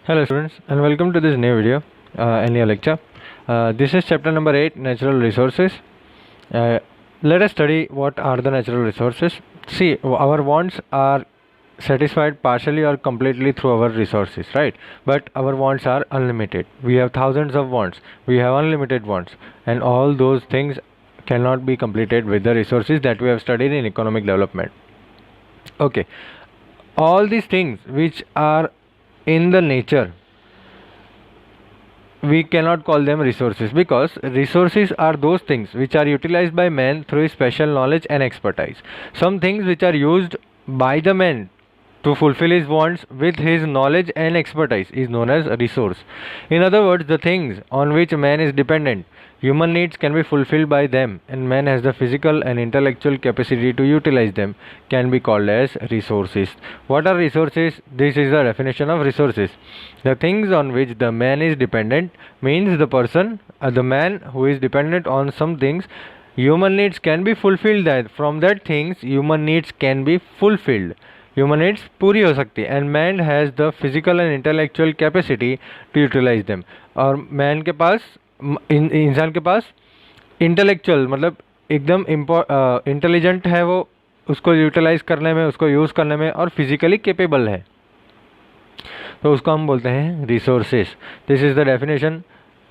Hello students and welcome to this new video in your lecture. This is chapter number 8, natural resources. Let us study what are the natural resources. See, our wants are satisfied partially or completely through our resources, right? But our wants are unlimited. We have thousands of wants. We have unlimited wants, and all those things cannot be completed with the resources that we have studied in economic development. Okay, all these things which are in the nature, we cannot call them resources, because resources are those things which are utilized by man through special knowledge and expertise. Some things which are used by the man to fulfill his wants with his knowledge and expertise is known as a resource. In other words, the things on which man is dependent, human needs can be fulfilled by them, and man has the physical and intellectual capacity to utilize them, can be called as resources. What are resources? This is the definition of resources. The things on which the man is dependent means the person, the man who is dependent on some things, human needs can be fulfilled, that from that things human needs can be fulfilled, human needs पूरी हो सकती है, and man has the physical and intellectual capacity to utilise them. और man के पास, इंसान के पास intellectual मतलब एकदम इंटेलिजेंट है, वो उसको यूटिलाइज करने में, उसको यूज़ करने में, और फिजिकली कैपेबल है, तो उसको हम बोलते हैं resources. This is the definition.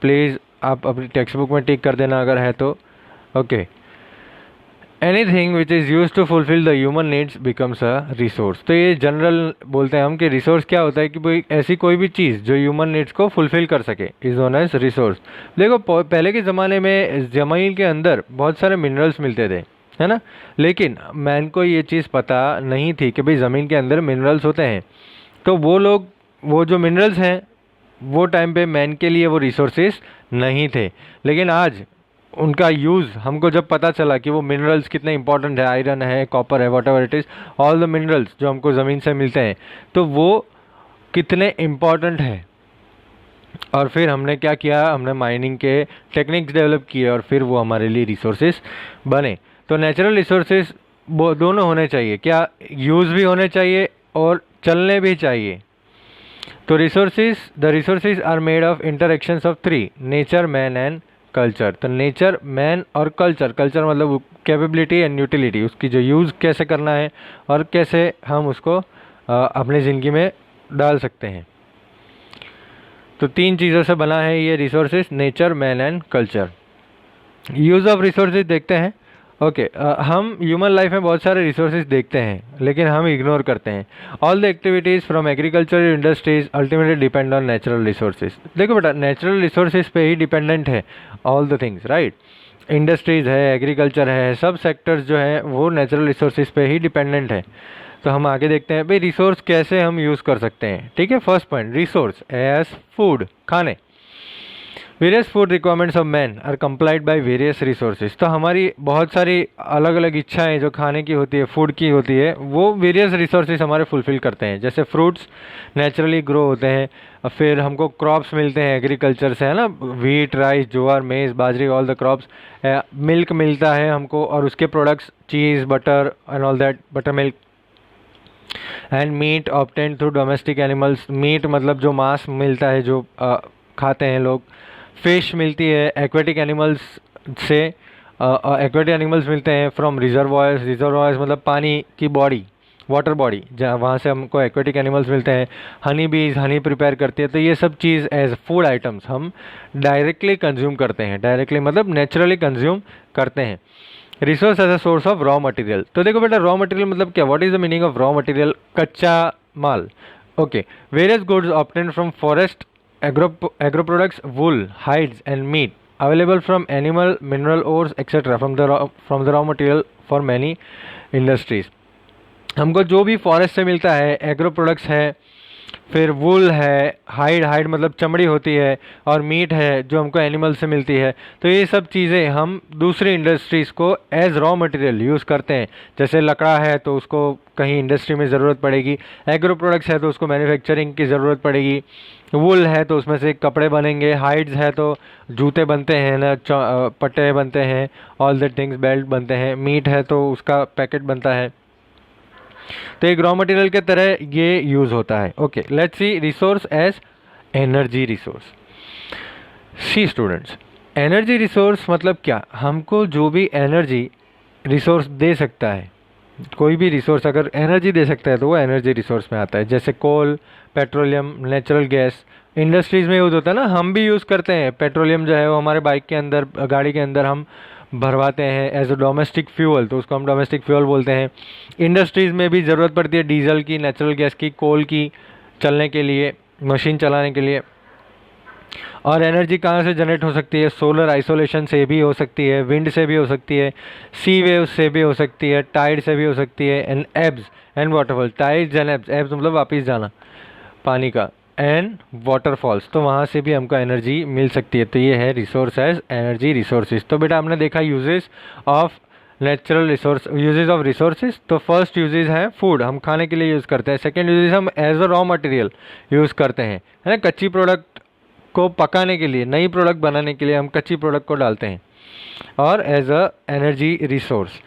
Please आप अपनी टेक्स्ट बुक में टिक कर देना अगर है तो. Okay, anything which is use to fulfil the human needs becomes a resource. तो ये जनरल बोलते हैं हम कि रिसोर्स क्या होता है कि भाई ऐसी कोई भी चीज़ जो ह्यूमन नीड्स को फुलफिल कर सके इज़ नोन एज रिसोर्स. देखो, पहले के ज़माने में ज़मीन के अंदर बहुत सारे मिनरल्स मिलते थे, है ना. लेकिन मैन को ये चीज़ पता नहीं थी कि भाई ज़मीन के अंदर मिनरल्स होते हैं. तो वो लोग, वो जो मिनरल्स हैं, वो टाइम पे मैन के लिए वो रिसोर्सेस नहीं थे. लेकिन आज उनका यूज़ हमको जब पता चला कि वो मिनरल्स कितने इंपॉर्टेंट है, आयरन है, कॉपर है, what ever it is, all the minerals जो हमको ज़मीन से मिलते हैं, तो वो कितने इम्पॉर्टेंट है. और फिर हमने क्या किया, हमने माइनिंग के टेक्निक्स डेवलप किए, और फिर वो हमारे लिए रिसोर्सेज बने. तो नेचुरल रिसोर्सेज वो दोनों होने चाहिए, क्या यूज़ भी होने चाहिए और चलने भी चाहिए. तो the resources are made of interactions of three: nature, man and culture. तो नेचर, मैन और कल्चर. कल्चर मतलब कैपेबिलिटी एंड यूटिलिटी, उसकी जो यूज़ कैसे करना है और कैसे हम उसको अपनी ज़िंदगी में डाल सकते हैं. तो तीन चीज़ों से बना है ये resources: nature, man and culture. Use of resources देखते हैं. ओके, हम ह्यूमन लाइफ में बहुत सारे रिसोर्सेज देखते हैं, लेकिन हम इग्नोर करते हैं. All the activities from agriculture industries ultimately depend on natural resources. देखो बेटा, नेचुरल रिसोर्सेज पे ही डिपेंडेंट है all the things, right. Industries है, एग्रीकल्चर है, सब सेक्टर्स जो हैं वो नेचुरल रिसोर्सेज पे ही डिपेंडेंट है. तो हम आगे देखते हैं भाई रिसोर्स कैसे हम यूज़ कर सकते हैं. ठीक है, first point, resource as food, खाने. Various food requirements of man are complied by various resources. तो हमारी बहुत सारी अलग अलग इच्छाएं जो खाने की होती है, फूड की होती है, वो वेरियस रिसोर्सेज हमारे फुलफिल करते हैं. जैसे फ्रूट्स नेचुरली ग्रो होते हैं, फिर हमको क्रॉप्स मिलते हैं एग्रीकल्चर से, है ना, व्हीट, राइस, ज्वार, मेज़, बाजरी, ऑल द क्रॉप्स. मिल्क मिलता है हमको, और उसके products, cheese, butter and all that, butter milk. And meat obtained through domestic animals. Meat मतलब जो मांस मिलता है, जो खाते हैं लोग. फिश मिलती है एक्वेटिक एनिमल्स से. एक्वेटिक एनिमल्स मिलते हैं फ्रॉम रिजर्वायर्स. रिजर्वायर्स मतलब पानी की बॉडी, वाटर बॉडी, जहाँ वहाँ से हमको एक्वेटिक एनिमल्स मिलते हैं. हनी बीज हनी प्रिपेयर करती है. तो ये सब चीज़ एज फूड आइटम्स हम डायरेक्टली कंज्यूम करते हैं. डायरेक्टली मतलब नेचुरली कंज्यूम करते हैं. Resource as a source of raw material. तो देखो बेटा, रॉ मटेरियल मतलब क्या, what is the meaning of raw material? कच्चा माल. Okay, various goods obtained from forest, agro products, wool, hides and meat available from animal, mineral ores etc. from the raw material for many industries. हमको जो भी forest से मिलता है, agro products है, फिर वूल है, हाइड मतलब चमड़ी होती है, और मीट है जो हमको एनिमल से मिलती है. तो ये सब चीज़ें हम दूसरी इंडस्ट्रीज़ को एज रॉ मटेरियल यूज़ करते हैं. जैसे लकड़ा है तो उसको कहीं इंडस्ट्री में ज़रूरत पड़ेगी, एग्रो प्रोडक्ट्स है तो उसको मैन्युफैक्चरिंग की ज़रूरत पड़ेगी, वूल है तो उसमें से कपड़े बनेंगे, हाइड्स है तो जूते बनते हैं ना, पट्टे बनते हैं, ऑल दैट थिंग्स, बेल्ट बनते हैं. मीट है तो उसका पैकेट बनता है. तो एक रॉ मटेरियल के तरह ये यूज़ होता है. Okay, let's see resource as energy resource. See students, energy resource मतलब क्या? हमको जो भी एनर्जी रिसोर्स दे सकता है, कोई भी रिसोर्स अगर एनर्जी दे सकता है तो वो एनर्जी रिसोर्स में आता है। जैसे कोल, पेट्रोलियम, नेचुरल गैस इंडस्ट्रीज़ में यूज़ होता है ना, हम भी यूज़ करते हैं। पेट्रोलियम जो है वो हमारे बाइक के अंदर, गाड़ी के अंदर हम भरवाते हैं एज अ डोमेस्टिक फ्यूल, तो उसको हम डोमेस्टिक फ्यूल बोलते हैं। इंडस्ट्रीज़ में भी ज़रूरत पड़ती है डीजल की, नेचुरल गैस की, कोल की, चलने के लिए, मशीन चलाने के लिए। और एनर्जी कहाँ से जनरेट हो सकती है? सोलर आइसोलेशन से भी हो सकती है, विंड से भी हो सकती है, सी वेव से भी हो सकती है, टाइड से भी हो सकती है, and abs and waterfall. Tides and abs, abs मतलब वापस जाना पानी का, एंड वाटरफॉल्स, तो वहाँ से भी हमको एनर्जी मिल सकती है। तो ये है रिसोर्स एज एनर्जी रिसोर्सेज। तो बेटा हमने देखा uses of natural resource, uses of resources. तो फर्स्ट यूजेस है फूड, हम खाने के लिए यूज़ करते हैं। सेकेंड यूजेस हम as a raw material use करते हैं, है ना, कच्ची प्रोडक्ट को पकाने के लिए, नई प्रोडक्ट बनाने के लिए हम कच्ची प्रोडक्ट को डालते हैं। और as a energy resource.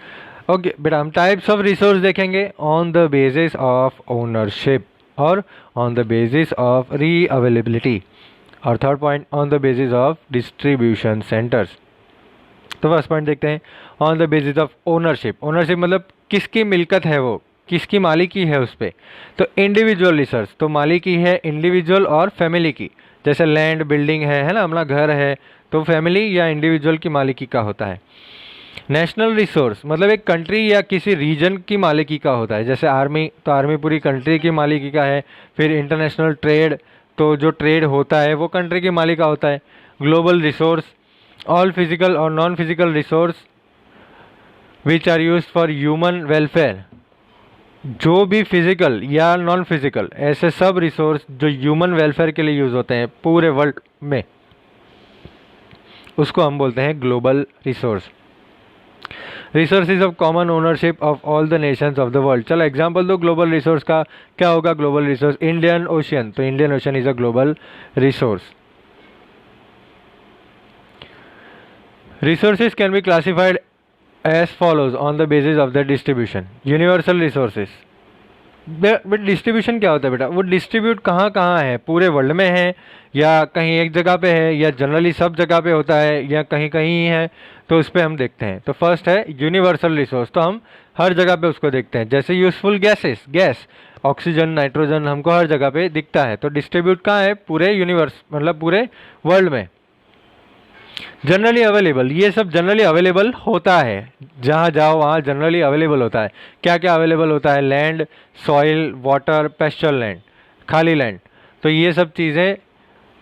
Okay बेटा, हम टाइप्स ऑफ रिसोर्स देखेंगे on the basis of ownership और on the basis of re availability, और third point on the basis of distribution centers. तो फर्स्ट पॉइंट देखते हैं on the basis of ownership. Ownership मतलब किसकी मिल्कत है, वो किसकी मालिकी है उस पर। तो इंडिविजुअल रिसोर्स, तो मालिकी है इंडिविजुअल और फैमिली की। जैसे लैंड, बिल्डिंग है ना, अपना घर है, तो फैमिली या इंडिविजुअल की मालिकी का होता है। नेशनल रिसोर्स मतलब एक कंट्री या किसी रीजन की मालिकी का होता है। जैसे आर्मी, तो आर्मी पूरी कंट्री की मालिकी का है। फिर इंटरनेशनल ट्रेड, तो जो ट्रेड होता है वो कंट्री की मालिक का होता है। ग्लोबल रिसोर्स, ऑल फिजिकल और non physical resource which are used for human welfare. जो भी फिजिकल या नॉन फिजिकल ऐसे सब रिसोर्स जो ह्यूमन वेलफेयर के लिए यूज़ होते हैं पूरे वर्ल्ड में, उसको हम बोलते हैं global resource. Resources of common ownership of all the Nations of the world. चलो एग्जांपल दो ग्लोबल रिसोर्स का, क्या होगा ग्लोबल रिसोर्स? इंडियन ओशियन, तो Indian ocean is a global resource. Resources can be classified as follows on the basis of their distribution. Universal resources, but distribution क्या होता है बेटा? वो डिस्ट्रीब्यूट कहाँ कहाँ है, पूरे वर्ल्ड में है या कहीं एक जगह पे है, या जनरली सब जगह पे होता है, या कहीं कहीं है, तो उस पर हम देखते हैं। तो फर्स्ट है यूनिवर्सल रिसोर्स, तो हम हर जगह पे उसको देखते हैं। जैसे useful gases, gas oxygen, nitrogen हमको हर जगह पे दिखता है, तो डिस्ट्रीब्यूट कहाँ है? पूरे यूनिवर्स, मतलब पूरे वर्ल्ड में। जनरली अवेलेबल, ये सब जनरली अवेलेबल होता है, जहाँ जाओ वहाँ जनरली अवेलेबल होता है। क्या क्या अवेलेबल होता है? Land, soil, water, pasture land, खाली लैंड, तो ये सब चीज़ें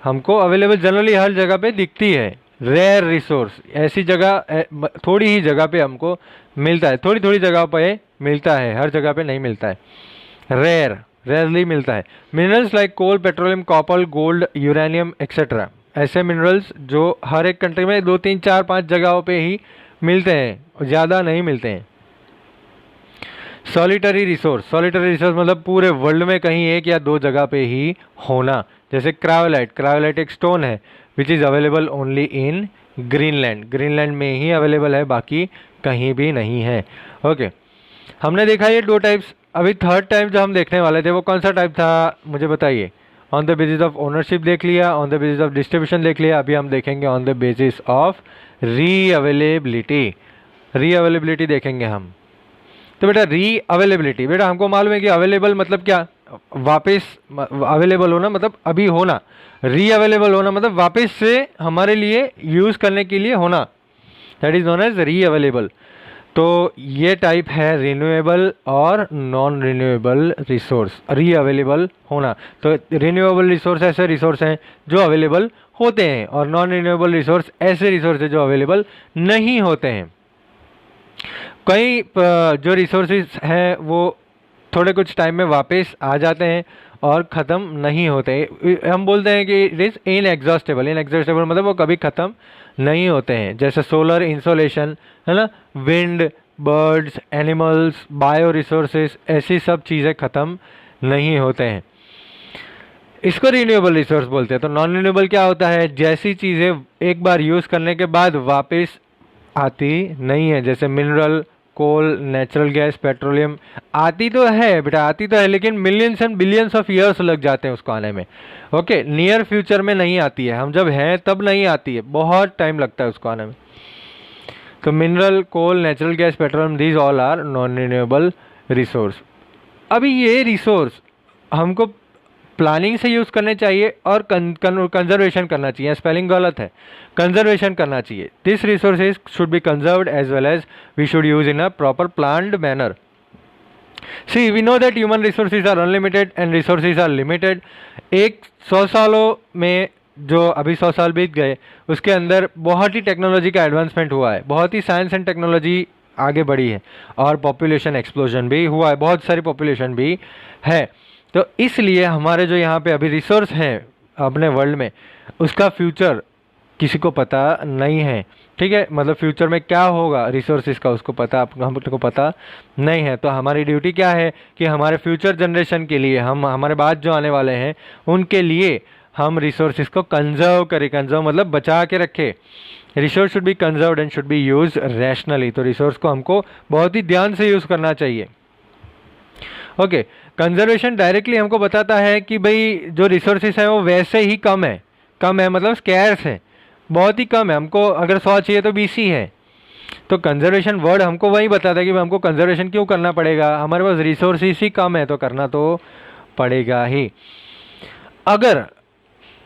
हमको अवेलेबल जनरली हर जगह पे दिखती है। रेयर रिसोर्स, ऐसी जगह थोड़ी ही जगह पे हमको मिलता है, थोड़ी थोड़ी जगह पे मिलता है, हर जगह पे नहीं मिलता है, रेयर, रेयरली मिलता है। Minerals like coal, petroleum, copper, gold, uranium etcetera, ऐसे मिनरल्स जो हर एक कंट्री में 2 3 4 5 जगहों पे ही मिलते हैं, ज़्यादा नहीं मिलते हैं। सॉलिटरी रिसोर्स, सॉलिटरी रिसोर्स मतलब पूरे वर्ल्ड में कहीं एक या दो जगह पे ही होना। जैसे क्रायोलाइट, क्रायोलाइट एक स्टोन है which is available only in Greenland, Greenland में ही अवेलेबल है, बाकी कहीं भी नहीं है। ओके, हमने देखा ये 2 टाइप्स। अभी थर्ड टाइप जो हम देखने वाले थे वो कौन सा टाइप था, मुझे बताइए। On the basis of ownership देख लिया, on the basis of distribution देख लिया, अभी हम देखेंगे on the basis of re availability. री अवेलेबिलिटी देखेंगे हम। तो बेटा री अवेलेबिलिटी, बेटा हमको मालूम है कि अवेलेबल मतलब क्या? वापस अवेलेबल होना मतलब अभी होना। री अवेलेबल होना मतलब वापस से हमारे लिए यूज़ करने के लिए होना, दैट इज़ नोन एज री अवेलेबल। तो ये टाइप है रिन्यूएबल और नॉन रिन्यूएबल रिसोर्स, री अवेलेबल होना। तो रिन्यूएबल रिसोर्स ऐसे रिसोर्स हैं जो अवेलेबल होते हैं, और नॉन रिन्यूएबल रिसोर्स ऐसे रिसोर्स हैं जो अवेलेबल नहीं होते हैं। कई जो रिसोर्सेज हैं वो थोड़े कुछ टाइम में वापस आ जाते हैं और ख़त्म नहीं होते। हम बोलते हैं कि इट इज़ इनएग्जॉस्टेबल, इनएग्जॉस्टेबल मतलब वो कभी ख़त्म नहीं होते हैं। जैसे सोलर इंसोलेशन है ना, wind, birds, animals, bio resources, ऐसी सब चीज़ें ख़त्म नहीं होते हैं। इसको रिन्यूएबल रिसोर्स बोलते हैं। तो नॉन रिन्यूएबल क्या होता है? जैसी चीज़ें एक बार यूज़ करने के बाद वापस आती नहीं है, जैसे mineral, coal, natural gas, petroleum आती तो है बेटा, आती तो है, लेकिन millions and billions of years लग जाते हैं उसको आने में। ओके, नियर फ्यूचर में नहीं आती है, हम जब हैं तब नहीं आती है, बहुत टाइम लगता है उसको आने में। तो mineral, coal, natural gas, petroleum, these all are non renewable resource. अभी ये रिसोर्स हमको प्लानिंग से यूज़ करने चाहिए और कंजर्वेशन करना चाहिए, स्पेलिंग गलत है, कंजर्वेशन करना चाहिए। This resources should be conserved as well as we should use in a proper planned manner. See we know that human resources are unlimited and resources are limited. 100 सालों में जो अभी 100 साल बीत गए उसके अंदर बहुत ही टेक्नोलॉजी का एडवांसमेंट हुआ है, बहुत ही साइंस एंड टेक्नोलॉजी आगे बढ़ी है और पॉपुलेशन एक्सप्लोजन भी हुआ है, बहुत सारी पॉपुलेशन भी है। तो इसलिए हमारे जो यहाँ पे अभी रिसोर्स हैं अपने वर्ल्ड में, उसका फ्यूचर किसी को पता नहीं है, ठीक है। मतलब फ्यूचर में क्या होगा रिसोर्सेज का उसको पता, हमको पता नहीं है। तो हमारी ड्यूटी क्या है कि हमारे फ्यूचर जनरेशन के लिए, हम हमारे बाद जो आने वाले हैं उनके लिए हम रिसोर्सेज को कंजर्व करें। कंजर्व मतलब बचा के रखें। Resource should be conserved and should be use rationally. तो रिसोर्स को हमको बहुत ही ध्यान से यूज़ करना चाहिए। ओके, कंजर्वेशन डायरेक्टली हमको बताता है कि भाई जो रिसोर्सेज है वो वैसे ही कम है, कम है मतलब स्कैर्स है, बहुत ही कम है। हमको अगर 100 चाहिए तो 20 ही है। तो कंजर्वेशन वर्ड हमको वही बताता है कि हमको कंजर्वेशन क्यों करना पड़ेगा, हमारे पास रिसोर्सेज ही कम है तो करना तो पड़ेगा ही। अगर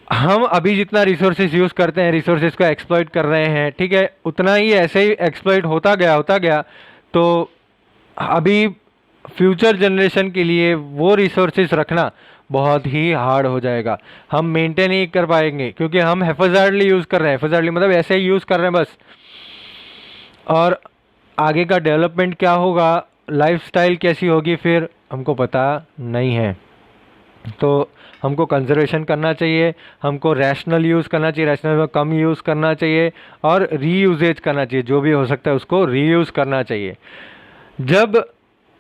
हम अभी जितना रिसोर्सेज यूज़ करते हैं, रिसोर्सेज को एक्सप्लॉइट कर रहे हैं, ठीक है, उतना ही ऐसे ही एक्सप्लॉइट होता गया तो अभी फ्यूचर जनरेशन के लिए वो रिसोर्सेज रखना बहुत ही हार्ड हो जाएगा। हम मेंटेन नहीं कर पाएंगे क्योंकि हम हेफाजतली यूज़ कर रहे हैं। हेफाजतली मतलब ऐसे ही यूज़ कर रहे हैं बस। और आगे का डेवलपमेंट क्या होगा, लाइफस्टाइल कैसी होगी, फिर हमको पता नहीं है। तो हमको कंजर्वेशन करना चाहिए, हमको रैशनल यूज़ करना चाहिए, रैशनल में कम यूज़ करना चाहिए और रीयूजेज करना चाहिए, जो भी हो सकता है उसको रीयूज़ करना चाहिए। जब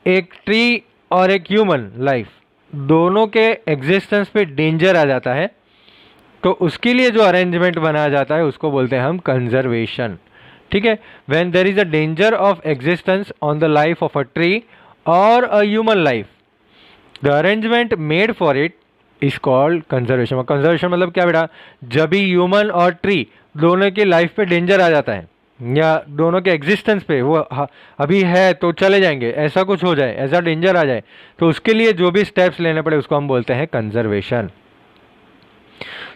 एक ट्री और एक ह्यूमन लाइफ दोनों के एग्जिस्टेंस पे डेंजर आ जाता है तो उसके लिए जो अरेंजमेंट बनाया जाता है उसको बोलते हैं हम कंजर्वेशन, ठीक है। When there is a danger of existence on the life of a tree और a human life, the arrangement made for it is called conservation. Conservation मतलब क्या बेटा, जब भी ह्यूमन और ट्री दोनों की लाइफ पे डेंजर आ जाता है या दोनों के एग्जिस्टेंस पे वो अभी है तो चले जाएंगे, ऐसा कुछ हो जाए, ऐसा डेंजर आ जाए, तो उसके लिए जो भी स्टेप्स लेने पड़े उसको हम बोलते हैं कंजर्वेशन।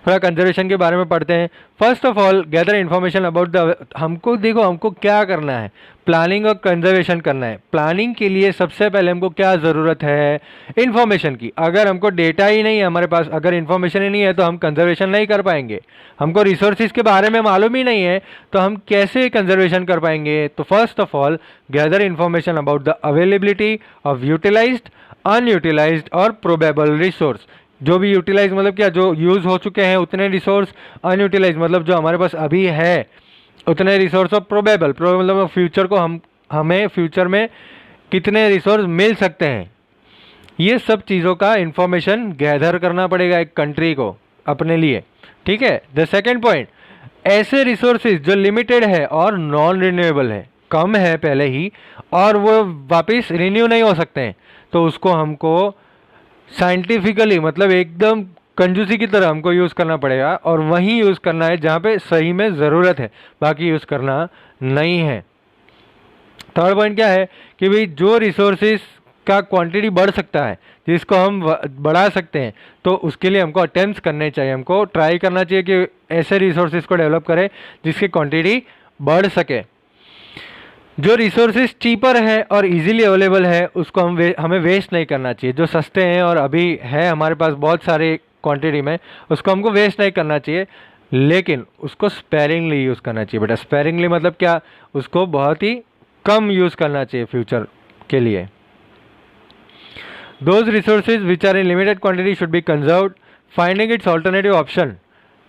थोड़ा कंजर्वेशन के बारे में पढ़ते हैं। First of all gather information about the, हमको देखो हमको क्या करना है, प्लानिंग और कंजर्वेशन करना है। प्लानिंग के लिए सबसे पहले हमको क्या ज़रूरत है, इन्फॉर्मेशन की। अगर हमको डेटा ही नहीं है हमारे पास, अगर इन्फॉर्मेशन ही नहीं है तो हम कंजर्वेशन नहीं कर पाएंगे। हमको रिसोर्सेज के बारे में मालूम ही नहीं है तो हम कैसे कंजर्वेशन कर पाएंगे। तो first of all gather information about the availability of utilised, unutilised और प्रोबेबल रिसोर्स। जो भी यूटिलाइज मतलब क्या, जो यूज़ हो चुके हैं उतने रिसोर्स, अनयूटिलाइज मतलब जो हमारे पास अभी है उतने रिसोर्स, और प्रोबेबल मतलब फ्यूचर को हमें फ्यूचर में कितने रिसोर्स मिल सकते हैं। ये सब चीज़ों का इंफॉर्मेशन गैदर करना पड़ेगा एक कंट्री को अपने लिए, ठीक है। द सेकेंड पॉइंट, ऐसे रिसोर्सेज जो लिमिटेड है और नॉन रिन्यूएबल है, कम है पहले ही और वो वापस रिन्यू नहीं हो सकते हैं, तो उसको हमको साइंटिफिकली मतलब एकदम कंजूसी की तरह हमको यूज़ करना पड़ेगा और वहीं यूज़ करना है जहाँ पे सही में ज़रूरत है, बाकी यूज़ करना नहीं है। थर्ड पॉइंट क्या है कि भाई जो रिसोर्सेज का क्वांटिटी बढ़ सकता है, जिसको हम बढ़ा सकते हैं, तो उसके लिए हमको अटेम्प्ट्स करने चाहिए, हमको ट्राई करना चाहिए कि ऐसे रिसोर्सेज को डेवलप करें जिसकी क्वांटिटी बढ़ सके। जो रिसोर्सेज चीपर है और इजीली अवेलेबल है उसको हमें वेस्ट नहीं करना चाहिए। जो सस्ते हैं और अभी है हमारे पास बहुत सारे क्वांटिटी में, उसको हमको वेस्ट नहीं करना चाहिए, लेकिन उसको स्पेरिंगली यूज़ करना चाहिए। बेटा स्पेरिंगली मतलब क्या, उसको बहुत ही कम यूज़ करना चाहिए फ्यूचर के लिए। Those resources which are in limited quantity should be conserved, finding its alternative option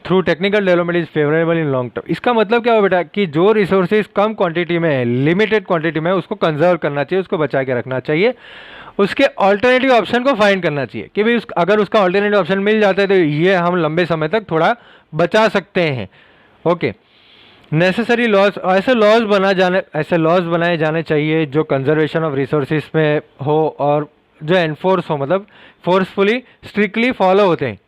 through technical development is favourable in long term. इसका मतलब क्या हो बेटा कि जो रिसोर्सेज कम क्वांटिटी में है, लिमिटेड क्वांटिटी में है, उसको कंजर्व करना चाहिए, उसको बचा के रखना चाहिए, उसके ऑल्टरनेटिव ऑप्शन को फाइंड करना चाहिए कि भाई अगर उसका ऑल्टरनेटिव ऑप्शन मिल जाता है तो ये हम लंबे समय तक थोड़ा बचा सकते हैं। ओके, नेसेसरी लॉज, ऐसे लॉज बनाए जाने चाहिए जो कंजर्वेशन ऑफ रिसोर्सेज में हो और जो एनफोर्स हो, मतलब फोर्सफुली स्ट्रिक्टली फॉलो होते हैं।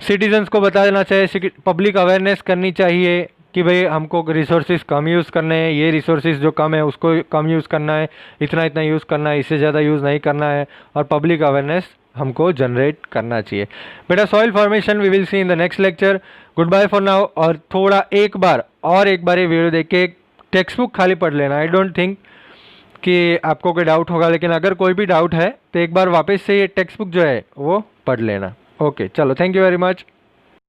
सिटीजन्स को बता देना चाहिए, पब्लिक अवेयरनेस करनी चाहिए कि भाई हमको रिसोर्सेज कम यूज़ करने हैं, ये रिसोर्सेज जो कम है उसको कम यूज़ करना है, इतना इतना यूज़ करना है, इससे ज़्यादा यूज़ नहीं करना है, और पब्लिक अवेयरनेस हमको जनरेट करना चाहिए। बेटा soil formation we will see in the next lecture. Good bye for now. और थोड़ा एक बार ये वीडियो देख के टेक्स्ट बुक खाली पढ़ लेना। आई डोंट थिंक कि आपको कोई डाउट होगा, लेकिन अगर कोई भी डाउट है तो एक बार वापस से ये टेक्स्ट बुक जो है वो पढ़ लेना। ओके चलो, थैंक यू वेरी मच।